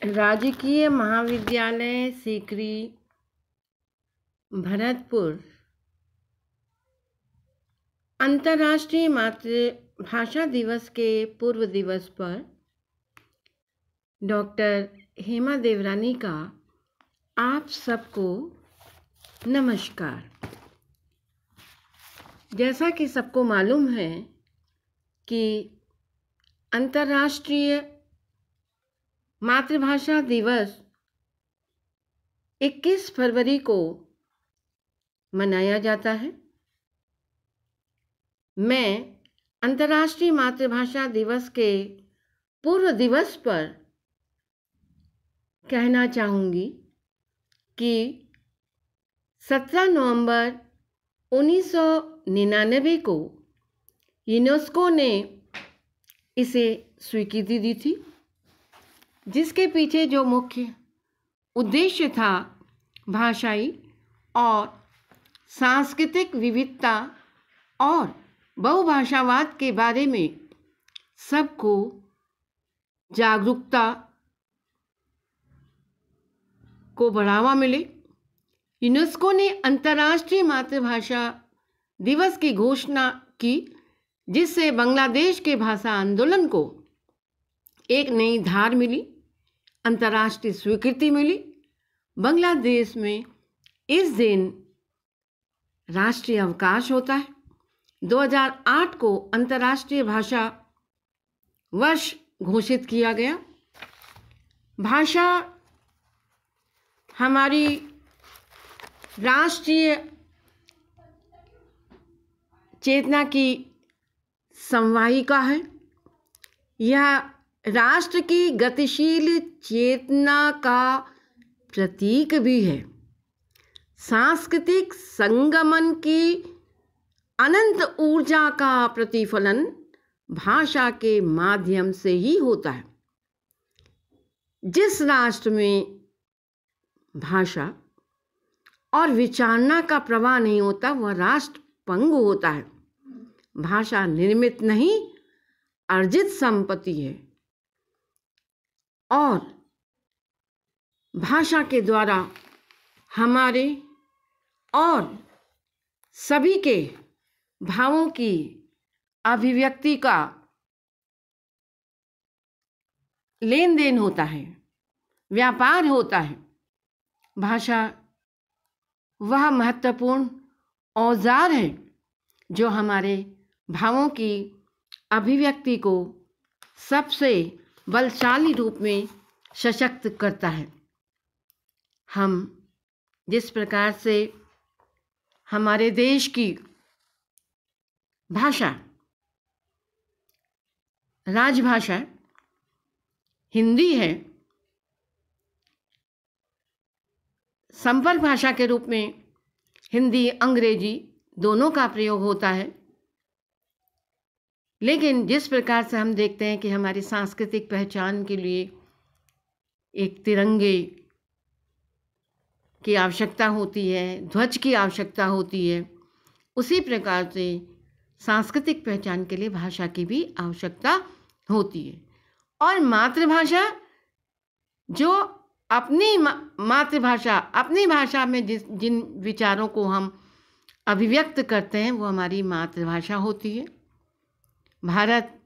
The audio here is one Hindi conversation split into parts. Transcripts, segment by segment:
राजकीय महाविद्यालय सीकरी भरतपुर अंतर्राष्ट्रीय मातृभाषा दिवस के पूर्व दिवस पर डॉक्टर हेमा देवरानी का आप सबको नमस्कार। जैसा कि सबको मालूम है कि अंतर्राष्ट्रीय मातृभाषा दिवस 21 फरवरी को मनाया जाता है। मैं अंतर्राष्ट्रीय मातृभाषा दिवस के पूर्व दिवस पर कहना चाहूँगी कि 17 नवंबर 1999 को यूनेस्को ने इसे स्वीकृति दी थी, जिसके पीछे जो मुख्य उद्देश्य था भाषाई और सांस्कृतिक विविधता और बहुभाषावाद के बारे में सबको जागरूकता को बढ़ावा मिले। यूनेस्को ने अंतर्राष्ट्रीय मातृभाषा दिवस की घोषणा की, जिससे बांग्लादेश के भाषा आंदोलन को एक नई धार मिली, अंतर्राष्ट्रीय स्वीकृति मिली। बांग्लादेश में इस दिन राष्ट्रीय अवकाश होता है। 2008 को अंतर्राष्ट्रीय भाषा वर्ष घोषित किया गया। भाषा हमारी राष्ट्रीय चेतना की संवाहिका है। यह राष्ट्र की गतिशील चेतना का प्रतीक भी है। सांस्कृतिक संगमन की अनंत ऊर्जा का प्रतिफलन भाषा के माध्यम से ही होता है। जिस राष्ट्र में भाषा और विचारना का प्रवाह नहीं होता, वह राष्ट्र पंगु होता है। भाषा निर्मित नहीं, अर्जित संपत्ति है और भाषा के द्वारा हमारे और सभी के भावों की अभिव्यक्ति का लेन देन होता है, व्यापार होता है। भाषा वह महत्वपूर्ण औजार है जो हमारे भावों की अभिव्यक्ति को सबसे बलशाली रूप में सशक्त करता है। हम जिस प्रकार से हमारे देश की भाषा राजभाषा हिंदी है, संपर्क भाषा के रूप में हिंदी अंग्रेजी दोनों का प्रयोग होता है, लेकिन जिस प्रकार से हम देखते हैं कि हमारी सांस्कृतिक पहचान के लिए एक तिरंगे की आवश्यकता होती है, ध्वज की आवश्यकता होती है, उसी प्रकार से सांस्कृतिक पहचान के लिए भाषा की भी आवश्यकता होती है। और मातृभाषा जो अपनी मातृभाषा अपनी भाषा में जिन विचारों को हम अभिव्यक्त करते हैं, वो हमारी मातृभाषा होती है। भारत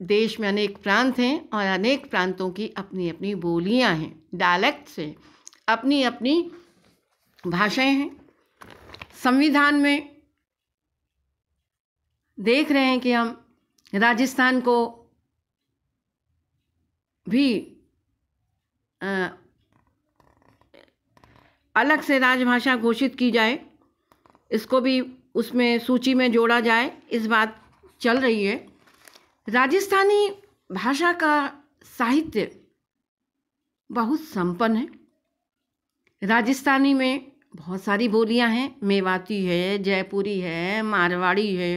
देश में अनेक प्रांत हैं और अनेक प्रांतों की अपनी अपनी बोलियां हैं, डायलेक्ट्स हैं, अपनी अपनी भाषाएं हैं। संविधान में देख रहे हैं कि हम राजस्थान को भी अलग से राजभाषा घोषित की जाए, इसको भी उसमें सूची में जोड़ा जाए, इस बात चल रही है। राजस्थानी भाषा का साहित्य बहुत संपन्न है। राजस्थानी में बहुत सारी बोलियां हैं, मेवाती है, जयपुरी है, मारवाड़ी है,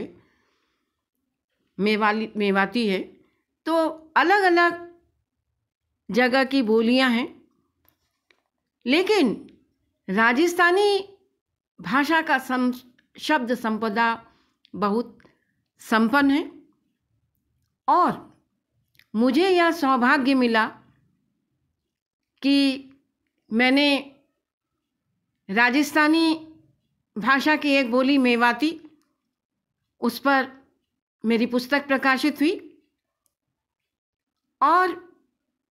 मेवाती है, तो अलग अलग जगह की बोलियां हैं। लेकिन राजस्थानी भाषा का शब्द संपदा बहुत संपन्न है और मुझे यह सौभाग्य मिला कि मैंने राजस्थानी भाषा की एक बोली मेवाती, उस पर मेरी पुस्तक प्रकाशित हुई और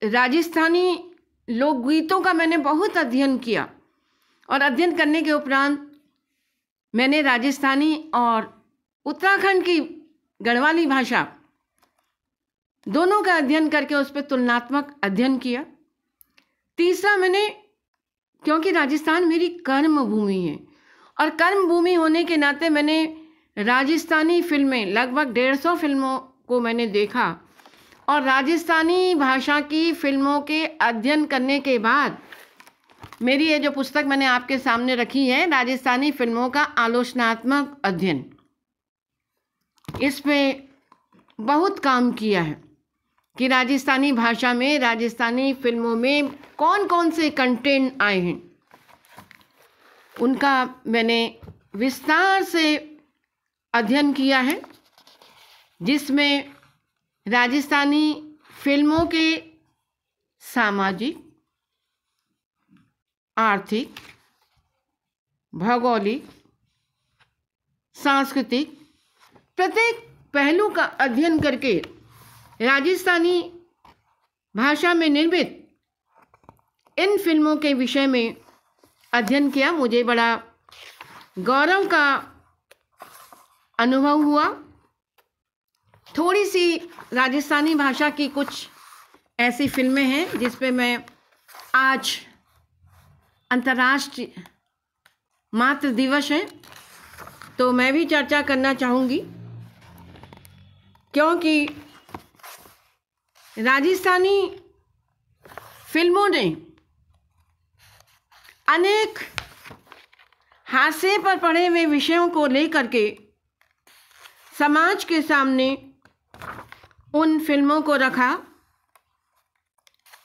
राजस्थानी लोकगीतों का मैंने बहुत अध्ययन किया और अध्ययन करने के उपरांत मैंने राजस्थानी और उत्तराखंड की गढ़वाली भाषा दोनों का अध्ययन करके उस पर तुलनात्मक अध्ययन किया। तीसरा, मैंने, क्योंकि राजस्थान मेरी कर्म भूमि है और कर्म भूमि होने के नाते मैंने राजस्थानी फिल्में, लगभग 150 फिल्मों को मैंने देखा और राजस्थानी भाषा की फिल्मों के अध्ययन करने के बाद मेरी ये जो पुस्तक मैंने आपके सामने रखी है, राजस्थानी फिल्मों का आलोचनात्मक अध्ययन, इस पे बहुत काम किया है कि राजस्थानी भाषा में, राजस्थानी फिल्मों में कौन कौन से कंटेंट आए हैं, उनका मैंने विस्तार से अध्ययन किया है, जिसमें राजस्थानी फिल्मों के सामाजिक, आर्थिक, भौगोलिक, सांस्कृतिक प्रत्येक पहलू का अध्ययन करके राजस्थानी भाषा में निर्मित इन फिल्मों के विषय में अध्ययन किया। मुझे बड़ा गौरव का अनुभव हुआ। थोड़ी सी राजस्थानी भाषा की कुछ ऐसी फिल्में हैं जिस पे मैं आज अंतर्राष्ट्रीय मातृ दिवस है तो मैं भी चर्चा करना चाहूँगी, क्योंकि राजस्थानी फिल्मों ने अनेक हाशिए पर पड़े हुए विषयों को लेकर के समाज के सामने उन फिल्मों को रखा।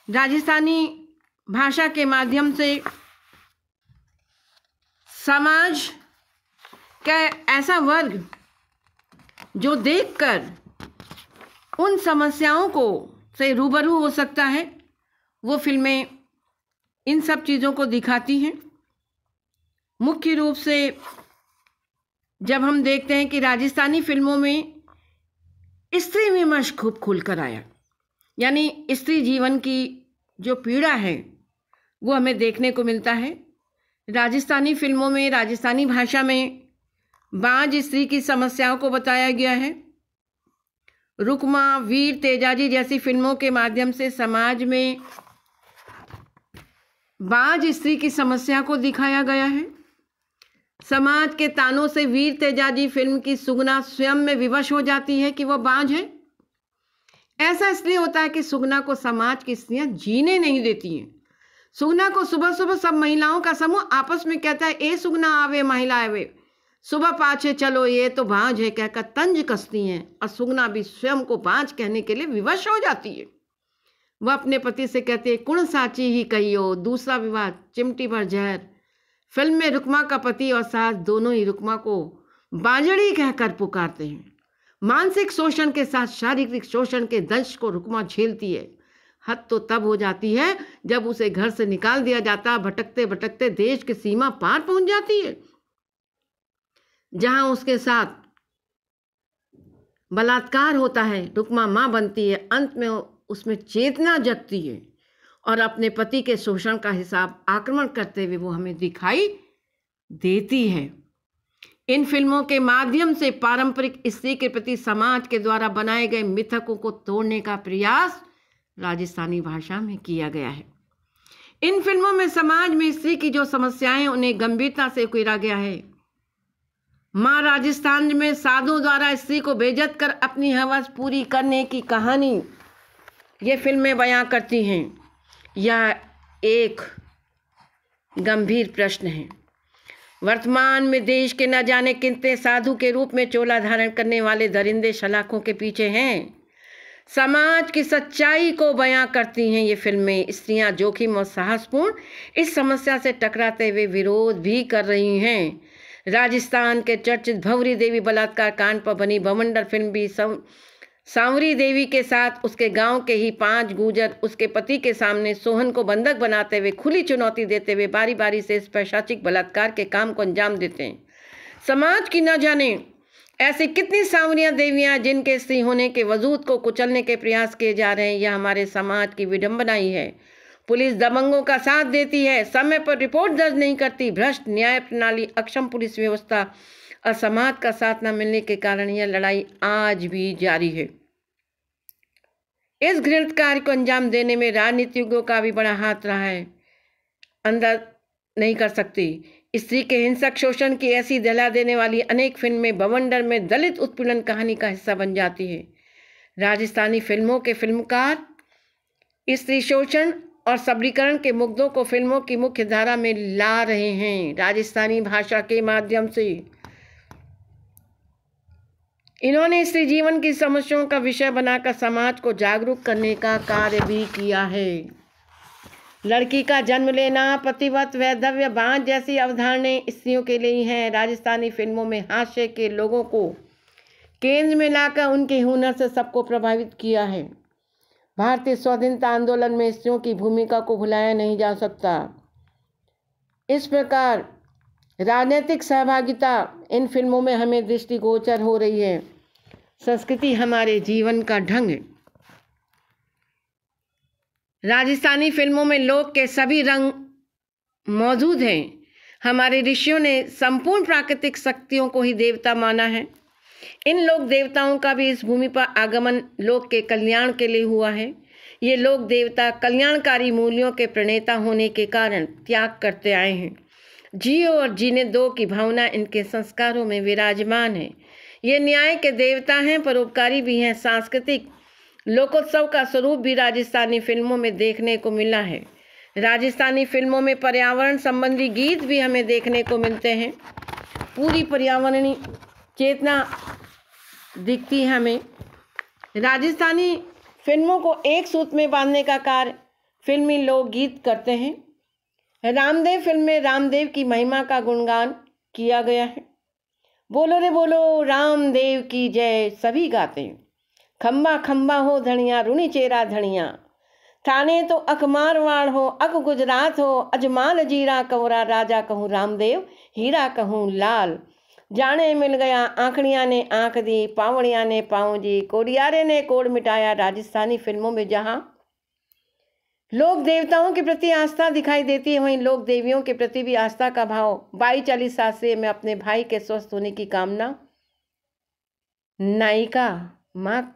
राजस्थानी भाषा के माध्यम से समाज का ऐसा वर्ग जो देखकर उन समस्याओं को से रूबरू हो सकता है, वो फिल्में इन सब चीज़ों को दिखाती हैं। मुख्य रूप से जब हम देखते हैं कि राजस्थानी फिल्मों में स्त्री विमर्श खूब खुलकर आया, यानी स्त्री जीवन की जो पीड़ा है वो हमें देखने को मिलता है। राजस्थानी फिल्मों में, राजस्थानी भाषा में बांझ स्त्री की समस्याओं को बताया गया है। रुक्मा, वीर, तेजाजी जैसी फिल्मों के माध्यम से समाज में बांझ स्त्री की समस्या को दिखाया गया है। समाज के तानों से वीर तेजाजी फिल्म की सुगना स्वयं में विवश हो जाती है कि वह बांझ है। ऐसा इसलिए होता है कि सुगना को समाज की स्त्रियां जीने नहीं देती हैं। सुगना को सुबह सुबह सब महिलाओं का समूह आपस में कहता है, ए सुगना आवे महिला आवे, सुबह पाछे चलो ये तो बांझ है, कहकर तंज कसती हैं और सुगना भी स्वयं को बांझ कहने के लिए विवश हो जाती है। वह अपने पति से कहती है, कुण साची ही कहियो, दूसरा विवाह चिमटी भर जहर। फिल्म में रुक्मा का पति और सास दोनों ही रुक्मा को बांझड़ी कहकर पुकारते हैं। मानसिक शोषण के साथ शारीरिक शोषण के दंश को रुक्मा झेलती है। हद तो तब हो जाती है जब उसे घर से निकाल दिया जाता, भटकते भटकते देश की सीमा पार पहुंच जाती है, जहां उसके साथ बलात्कार होता है। रुक्मा मां बनती है, अंत में उसमें चेतना जगती है और अपने पति के शोषण का हिसाब आक्रमण करते हुए वो हमें दिखाई देती है। इन फिल्मों के माध्यम से पारंपरिक स्त्री के प्रति समाज के द्वारा बनाए गए मिथकों को तोड़ने का प्रयास राजस्थानी भाषा में किया गया है। इन फिल्मों में समाज में स्त्री की जो समस्याएं उन्हें गंभीरता से उकेरा गया है। माँ राजस्थान में साधुओं द्वारा स्त्री को बेइज्जत कर अपनी हवस पूरी करने की कहानी ये फिल्में बयां करती हैं। यह एक गंभीर प्रश्न है। वर्तमान में देश के न जाने कितने साधु के रूप में चोला धारण करने वाले दरिंदे सलाखों के पीछे हैं। समाज की सच्चाई को बयां करती हैं ये फिल्में। स्त्रियां जोखिम और साहसपूर्ण इस समस्या से टकराते हुए विरोध भी कर रही हैं। राजस्थान के चर्चित भंवरी देवी बलात्कार कांड पर बनी बवंडर फिल्म भी सांवरी देवी के साथ उसके गांव के ही 5 गुर्जर उसके पति के सामने सोहन को बंधक बनाते हुए खुली चुनौती देते हुए बारी बारी से इस पैशाचिक बलात्कार के काम को अंजाम देते हैं। समाज की न जाने ऐसी कितनी सांवरियां देवियां जिनके स्त्री होने के वजूद को कुचलने के प्रयास किए जा रहे हैं। यह हमारे समाज की विडंबना ही है। पुलिस दबंगों का साथ देती है, समय पर रिपोर्ट दर्ज नहीं करती। भ्रष्ट न्याय प्रणाली, अक्षम पुलिस व्यवस्था और समाज का साथ न मिलने के कारण यह लड़ाई आज भी जारी है। इस घृणित कार्य को अंजाम देने में राजनीतिज्ञों का भी बड़ा हाथ रहा है। अंदर नहीं कर सकती। स्त्री के हिंसक शोषण की ऐसी दहला देने वाली अनेक फिल्में बवंडर में दलित उत्पीड़न कहानी का हिस्सा बन जाती है। राजस्थानी फिल्मों के फिल्मकार स्त्री शोषण और सबलीकरण के मुद्दों को फिल्मों की मुख्य धारा में ला रहे हैं। राजस्थानी भाषा के माध्यम से इन्होंने स्त्री जीवन की समस्याओं का विषय बनाकर समाज को जागरूक करने का कार्य भी किया है। लड़की का जन्म लेना, पतिव्रत, वैधव्य, बांझ जैसी अवधारणाएं स्त्रियों के लिए ही हैं। राजस्थानी फिल्मों में हास्य के लोगों को केंद्र में लाकर उनके हुनर से सबको प्रभावित किया है। भारतीय स्वाधीनता आंदोलन में स्त्रियों की भूमिका को भुलाया नहीं जा सकता। इस प्रकार राजनीतिक सहभागिता इन फिल्मों में हमें दृष्टिगोचर हो रही है। संस्कृति हमारे जीवन का ढंग है। राजस्थानी फिल्मों में लोक के सभी रंग मौजूद हैं। हमारे ऋषियों ने संपूर्ण प्राकृतिक शक्तियों को ही देवता माना है। इन लोक देवताओं का भी इस भूमि पर आगमन लोक के कल्याण के लिए हुआ है। ये लोक देवता कल्याणकारी मूल्यों के प्रणेता होने के कारण त्याग करते आए हैं। जियो और जीने दो की भावना इनके संस्कारों में विराजमान है। ये न्याय के देवता हैं, परोपकारी भी हैं। सांस्कृतिक लोकोत्सव का स्वरूप भी राजस्थानी फिल्मों में देखने को मिला है। राजस्थानी फिल्मों में पर्यावरण संबंधी गीत भी हमें देखने को मिलते हैं। पूरी पर्यावरणीय चेतना दिखती है हमें। राजस्थानी फिल्मों को एक सूत्र में बांधने का कार्य फिल्मी लोकगीत करते हैं। रामदेव फिल्म में रामदेव की महिमा का गुणगान किया गया है। बोलो रे बोलो रामदेव की जय सभी गाते हैं। खम्बा खम्बा हो धनिया, रूनी चेरा धनिया, थाने तो अक मारवाड़ हो, अक गुजरात हो, अजमाल जीरा कंवरा, राजा कहूँ रामदेव, हीरा कहूँ लाल। जाने मिल गया आंखड़िया ने आंख दी, पावड़िया ने पाँव जी, कोडियारे ने कोड मिटाया। राजस्थानी फिल्मों में जहाँ लोक देवताओं के प्रति आस्था दिखाई देती है, वहीं लोक देवियों के प्रति भी आस्था का भाव। 22-40 शास्त्रीय में अपने भाई के स्वस्थ होने की कामना नायिका माँ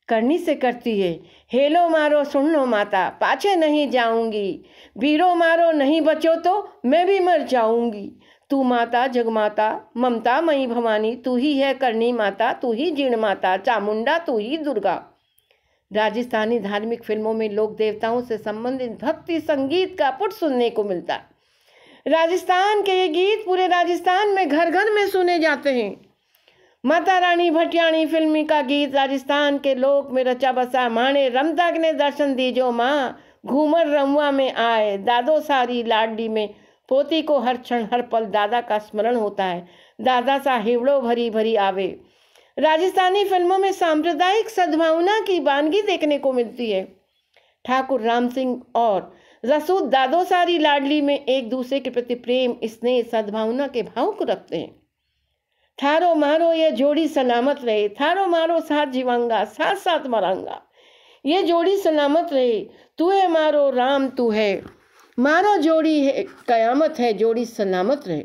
करनी से करती है। हेलो मारो सुन लो माता, पाछे नहीं जाऊंगी, वीरो मारो नहीं बचो तो मैं भी मर जाऊंगी। तू माता जगमाता, ममता मई भवानी, तू ही है करनी माता, तू ही जीर्ण माता, चामुंडा तू ही दुर्गा। राजस्थानी धार्मिक फिल्मों में लोक देवताओं से संबंधित भक्ति संगीत का पुट सुनने को मिलता है। राजस्थान के ये गीत पूरे राजस्थान में घर घर में सुने जाते हैं। माता रानी भटियाणी फिल्मी का गीत राजस्थान के लोक में रचा बसा। माने रमताग ने दर्शन दीजो माँ, घूमर रमुआ में आए, दादो सारी लाडली में पोती को हर क्षण हर पल दादा का स्मरण होता है। दादा सा हिवड़ो भरी भरी आवे। राजस्थानी फिल्मों में सांप्रदायिक सद्भावना की वानगी देखने को मिलती है। ठाकुर राम सिंह और रसूद दादो सारी लाडली में एक दूसरे के प्रति प्रेम, स्नेह, सद्भावना के भाव को रखते हैं। थारो मारो ये जोड़ी सलामत रहे, थारो मारो साथ जीवांगा, साथ साथ मरांगा। ये जोड़ी सलामत रहे, तू है मारो राम तू है, मारो जोड़ी है कयामत है, जोड़ी सलामत रहे।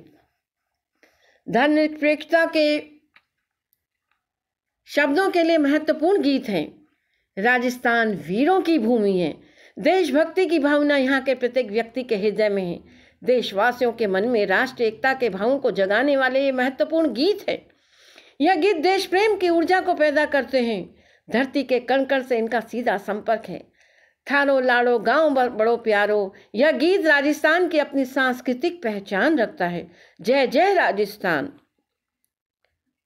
धर्मनिरपेक्षता के शब्दों के लिए महत्वपूर्ण गीत हैं। राजस्थान वीरों की भूमि है। देशभक्ति की भावना यहाँ के प्रत्येक व्यक्ति के हृदय में है। देशवासियों के मन में राष्ट्र एकता के भावों को जगाने वाले ये महत्वपूर्ण गीत है। यह गीत देश प्रेम की ऊर्जा को पैदा करते हैं। धरती के कण कण से इनका सीधा संपर्क है। थारो लाड़ो गांव बड़ो प्यारो, यह गीत राजस्थान की अपनी सांस्कृतिक पहचान रखता है। जय जय राजस्थान।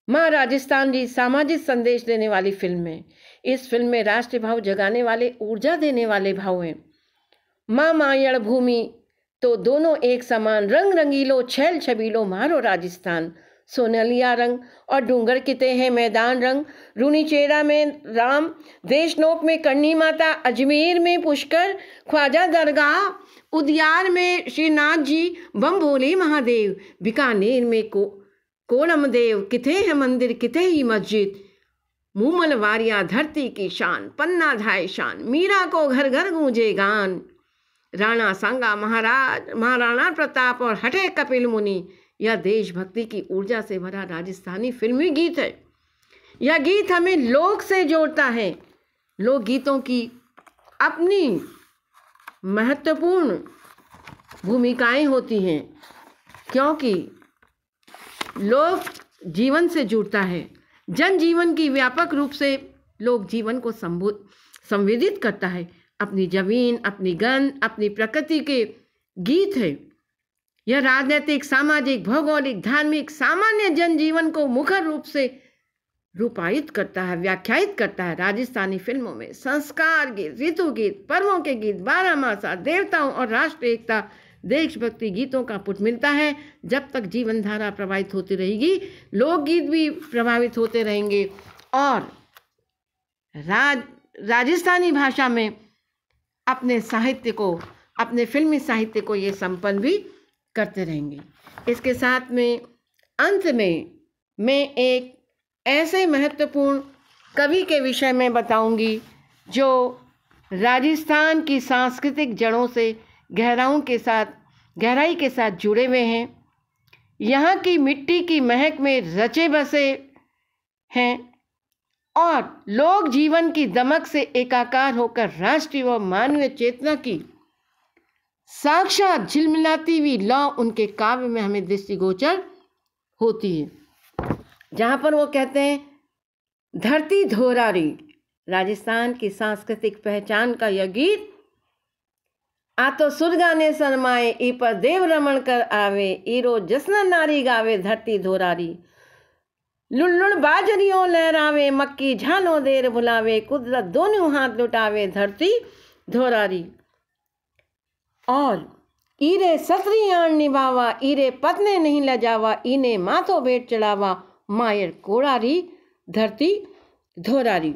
माँ राजस्थान जी सामाजिक संदेश देने वाली फिल्म है। इस फिल्म में राष्ट्रीय भाव जगाने वाले, ऊर्जा देने वाले भाव हैं। माँ मायड़ भूमि तो दोनों एक समान, रंग रंगीलो छैल छबीलो मारो राजस्थान, सोनलिया रंग और डूंगर किते हैं मैदान रंग। रूनीचेरा में राम, देशनोक में करनी माता, अजमेर में पुष्कर ख्वाजा दरगाह, उदियार में श्रीनाथ जी बम भोले महादेव, बीकानेर में कोलम देव, किथे है मंदिर किथे ही मस्जिद, मूमल वारिया धरती की शान, पन्ना धाय शान, मीरा को घर घर गूंजे गान, राणा सांगा महाराज महाराणा प्रताप और हटे कपिल मुनि। यह देशभक्ति की ऊर्जा से भरा राजस्थानी फिल्मी गीत है। यह गीत हमें लोक से जोड़ता है। लोकगीतों की अपनी महत्वपूर्ण भूमिकाएं होती हैं, क्योंकि लोक जीवन से जुड़ता है। जनजीवन की व्यापक रूप से लोक जीवन को संवेदित करता है। अपनी जमीन, अपनी गंध, अपनी प्रकृति के गीत है। यह राजनीतिक, सामाजिक, भौगोलिक, धार्मिक, सामान्य जनजीवन को मुखर रूप से रूपायित करता है, व्याख्यायित करता है। राजस्थानी फिल्मों में संस्कार गीत, ऋतु गीत, पर्वों के गीत, बारहमासा, देवताओं और राष्ट्रीय एकता, देशभक्ति गीतों का पुट मिलता है। जब तक जीवन धारा प्रभावित होती रहेगी, लोकगीत भी प्रभावित होते रहेंगे और राजस्थानी भाषा में अपने साहित्य को, अपने फिल्मी साहित्य को ये संपन्न भी करते रहेंगे। इसके साथ में अंत में मैं एक ऐसे महत्वपूर्ण कवि के विषय में बताऊंगी जो राजस्थान की सांस्कृतिक जड़ों से गहराई के साथ जुड़े हुए हैं। यहाँ की मिट्टी की महक में रचे बसे हैं और लोक जीवन की दमक से एकाकार होकर राष्ट्रीय व मानवीय चेतना की साक्षात झिलमिलाती हुई लौ उनके काव्य में हमें दृष्टिगोचर होती है। जहाँ पर वो कहते हैं, धरती धोरारी, राजस्थान की सांस्कृतिक पहचान का यह गीत, आ तो सुरगाने शर्माए ई पर देव रमण कर आवे, ईरो जसन नारी गावे धरती धोरारी, लुल्लुड़ बाजरियों लहरावे, मक्की झालो देर बुलावे, कुदरत दोनों हाथ लुटावे धरती धोरारी। और ईरे सत्रियाण निभावा, ईरे पत्ने नहीं लजावा, इने माथो भेंट चढ़ावा, मायर कोड़ारी धरती धोरारी।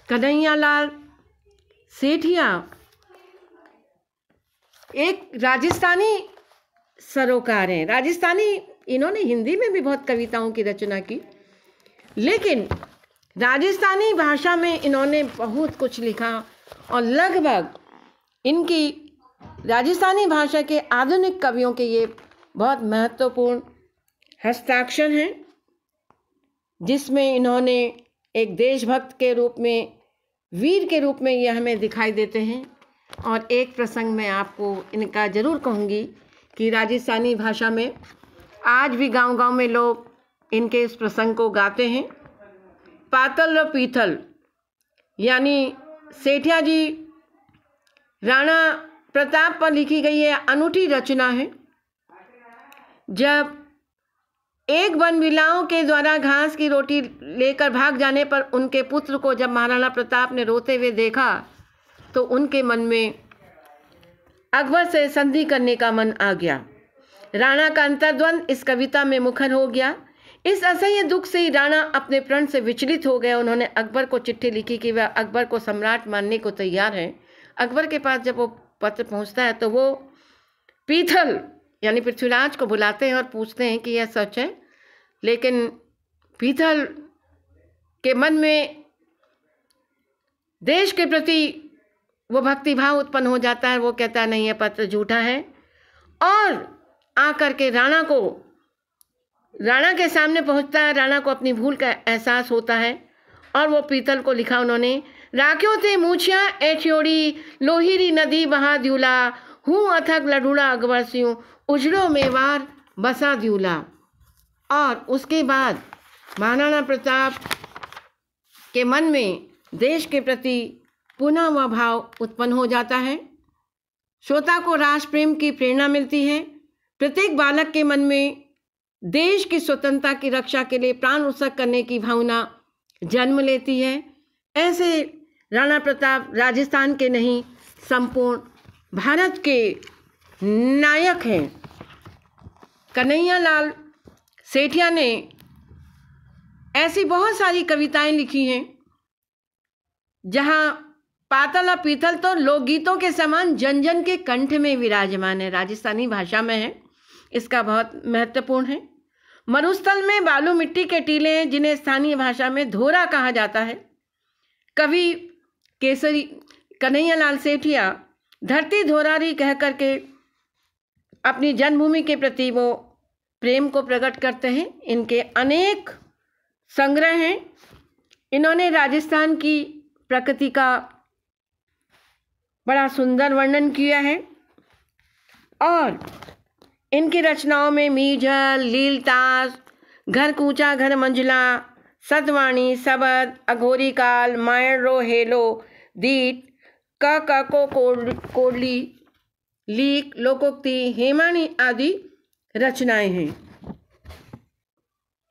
कन्हैयालाल सेठिया एक राजस्थानी सरोकार हैं। राजस्थानी, इन्होंने हिंदी में भी बहुत कविताओं की रचना की, लेकिन राजस्थानी भाषा में इन्होंने बहुत कुछ लिखा और लगभग इनकी राजस्थानी भाषा के आधुनिक कवियों के ये बहुत महत्वपूर्ण हस्ताक्षर हैं, जिसमें इन्होंने एक देशभक्त के रूप में, वीर के रूप में ये हमें दिखाई देते हैं। और एक प्रसंग मैं आपको इनका ज़रूर कहूँगी कि राजस्थानी भाषा में आज भी गांव-गांव में लोग इनके इस प्रसंग को गाते हैं। पातल और पीतल, यानी सेठिया जी राणा प्रताप पर लिखी गई है अनूठी रचना है। जब एक वनविलाओं के द्वारा घास की रोटी लेकर भाग जाने पर उनके पुत्र को जब महाराणा प्रताप ने रोते हुए देखा तो उनके मन में अकबर से संधि करने का मन आ गया। राणा का अंतर्द्वंद इस कविता में मुखर हो गया। इस असह्य दुख से ही राणा अपने प्रण से विचलित हो गए। उन्होंने अकबर को चिट्ठी लिखी कि वह अकबर को सम्राट मानने को तैयार हैं। अकबर के पास जब वो पत्र पहुंचता है तो वो पीथल यानी पृथ्वीराज को बुलाते हैं और पूछते हैं कि यह सच है। लेकिन पीथल के मन में देश के प्रति वो भक्तिभाव उत्पन्न हो जाता है। वो कहता है नहीं, यह पत्र झूठा है, और आकर के राणा के सामने पहुंचता है। राणा को अपनी भूल का एहसास होता है और वो पीतल को लिखा उन्होंने, राख्यो थे मूछिया एठियोड़ी, लोहिरी नदी बहा द्यूला, हूँ अथक लडूड़ा अकबर सिंह, उजड़ो मेवार बसा द्यूला। और उसके बाद महाराणा प्रताप के मन में देश के प्रति पुनः वह भाव उत्पन्न हो जाता है। श्रोता को राष्ट्र प्रेम की प्रेरणा मिलती है। प्रत्येक बालक के मन में देश की स्वतंत्रता की रक्षा के लिए प्राण उत्सर्ग करने की भावना जन्म लेती है। ऐसे राणा प्रताप राजस्थान के नहीं, संपूर्ण भारत के नायक हैं। कन्हैया लाल सेठिया ने ऐसी बहुत सारी कविताएं लिखी हैं जहां पातल और पीतल तो लोकगीतों के समान जन जन के कंठ में विराजमान है, राजस्थानी भाषा में है, इसका बहुत महत्वपूर्ण है। मरुस्थल में बालू मिट्टी के टीले हैं जिन्हें स्थानीय भाषा में धोरा कहा जाता है। कवि केसरी कन्हैया लाल सेठिया धरती धोरारी कह करके अपनी जन्मभूमि के प्रति वो प्रेम को प्रकट करते हैं। इनके अनेक संग्रह हैं। इन्होंने राजस्थान की प्रकृति का बड़ा सुंदर वर्णन किया है और इनकी रचनाओं में मीझल, लीलतास, घर कूचा घर मंझला, सतवाणी, सबद, अघोरी काल, मायण रो हेलो, दीट, क को कोडली, लीक, लोकोक्ति, हेमानी आदि रचनाएं हैं।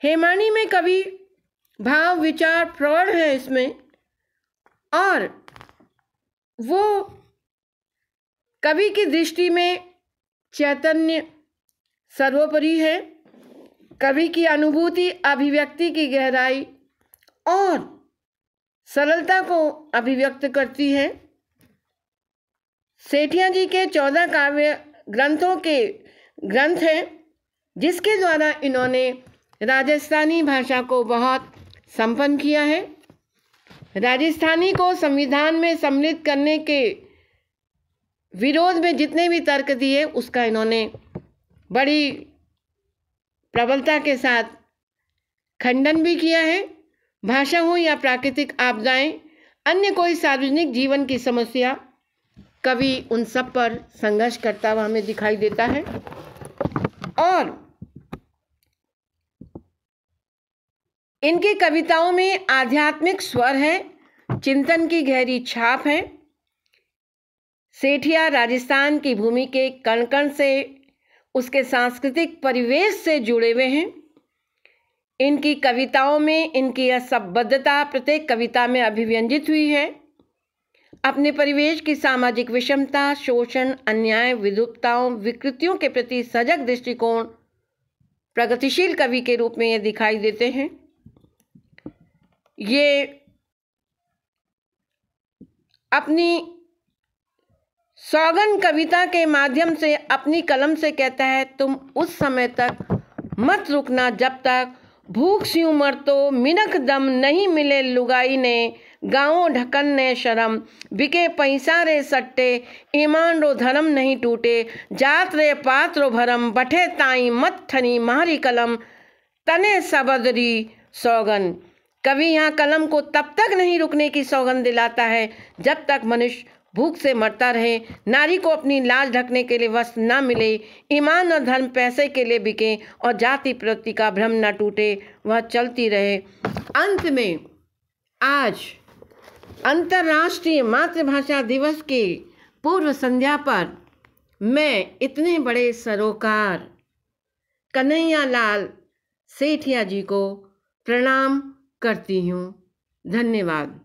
हेमानी में कवि भाव विचार प्रौढ़ है इसमें और वो कवि की दृष्टि में चैतन्य सर्वोपरि है। कवि की अनुभूति, अभिव्यक्ति की गहराई और सरलता को अभिव्यक्त करती है। सेठिया जी के 14 काव्य ग्रंथों के ग्रंथ हैं जिसके द्वारा इन्होंने राजस्थानी भाषा को बहुत संपन्न किया है। राजस्थानी को संविधान में सम्मिलित करने के विरोध में जितने भी तर्क दिए उसका इन्होंने बड़ी प्रबलता के साथ खंडन भी किया है। भाषा हो या प्राकृतिक आपदाएं, अन्य कोई सार्वजनिक जीवन की समस्या, कवि उन सब पर संघर्ष करता हुआ हमें दिखाई देता है और इनकी कविताओं में आध्यात्मिक स्वर है, चिंतन की गहरी छाप है। सेठिया राजस्थान की भूमि के कण कण से, उसके सांस्कृतिक परिवेश से जुड़े हुए हैं। इनकी कविताओं में इनकी यह संबद्धता प्रत्येक कविता में अभिव्यंजित हुई है। अपने परिवेश की सामाजिक विषमता, शोषण, अन्याय, विद्रूपताओं, विकृतियों के प्रति सजग दृष्टिकोण प्रगतिशील कवि के रूप में ये दिखाई देते हैं। ये अपनी सौगन कविता के माध्यम से अपनी कलम से कहता है, तुम उस समय तक मत रुकना जब तक भूख स्यूं मर तो मिनख दम नहीं मिले लुगाई ने, गाँव ढकन ने शर्म बिके पैसा रे सट्टे, ईमान रो धर्म नहीं टूटे, जात रे पात रो भरम, बठे ताई मत ठनी मारी कलम, तने सबदरी सौगन। कवि यहाँ कलम को तब तक नहीं रुकने की सौगंध दिलाता है जब तक मनुष्य भूख से मरता रहे, नारी को अपनी लाज ढकने के लिए वस्त्र न मिले, ईमान और धर्म पैसे के लिए बिके और जाति प्रति का भ्रम न टूटे, वह चलती रहे। अंत में आज अंतर्राष्ट्रीय मातृभाषा दिवस के पूर्व संध्या पर मैं इतने बड़े सरोकार कन्हैया लाल सेठिया जी को प्रणाम करती हूँ। धन्यवाद।